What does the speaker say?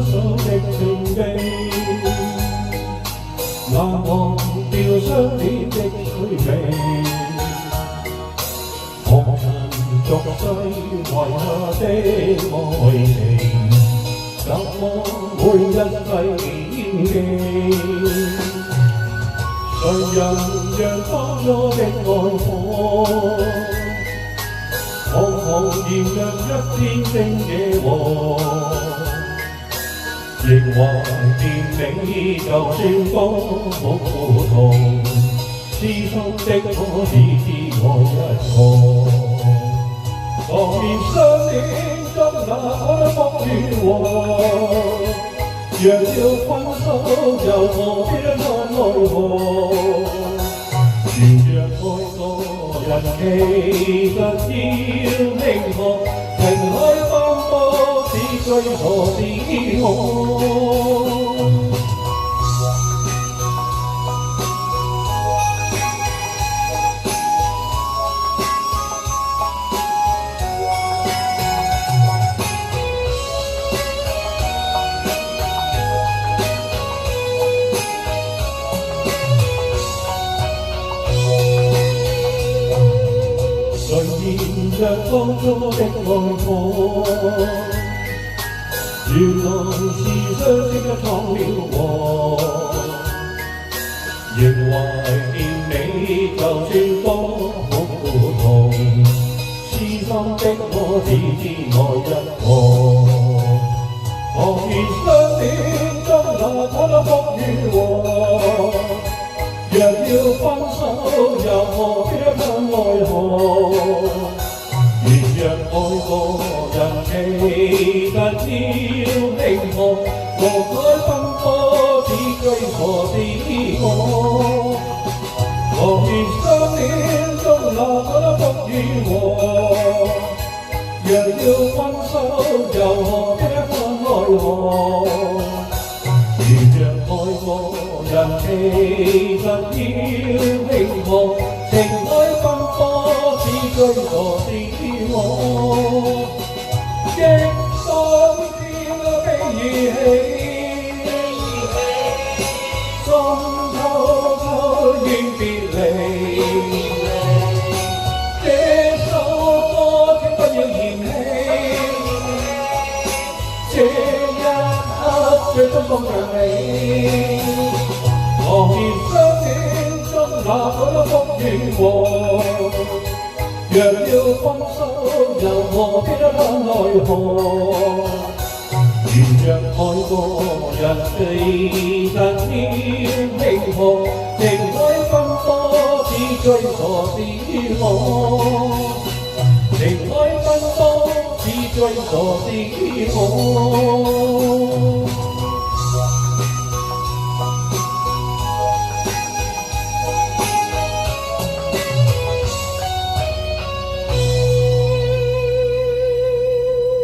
手的情悲，難忘掉相戀的趣味。紅塵俗世遺下的愛情，怎麼會一世銘記？誰人讓花咗的愛火？彷徨燃亮一天星野和，亦懷念你，就算多麼苦痛，痴心的我只知愛一個。當年相戀中那可福與禍，若要分手又何必奈何？如若愛個人其實要寧可停海奔波，只追錯是我。誰燃着當初的愛火？原來是相識一闖了禍，仍懷念你，就算多麼苦痛，痴心的我只知愛一個。茫然相戀中那可福與禍，若要分手又何必奈何？如若愛個人其實要寧可無改奔波，只追錯是我。茫然相戀中那可福與禍，若要分手又何必奈何？如若愛個人其實要寧可情海奔波，只追錯是我。激心添了悲與喜，心偷偷怨別離。這首歌請不要嫌棄，這一刻最終放讓你。茫然相戀中那可福與禍，若要分手又何必奈何？如若愛個人其實要寧可情海奔波，只追錯是我。情海奔波，只追錯是我。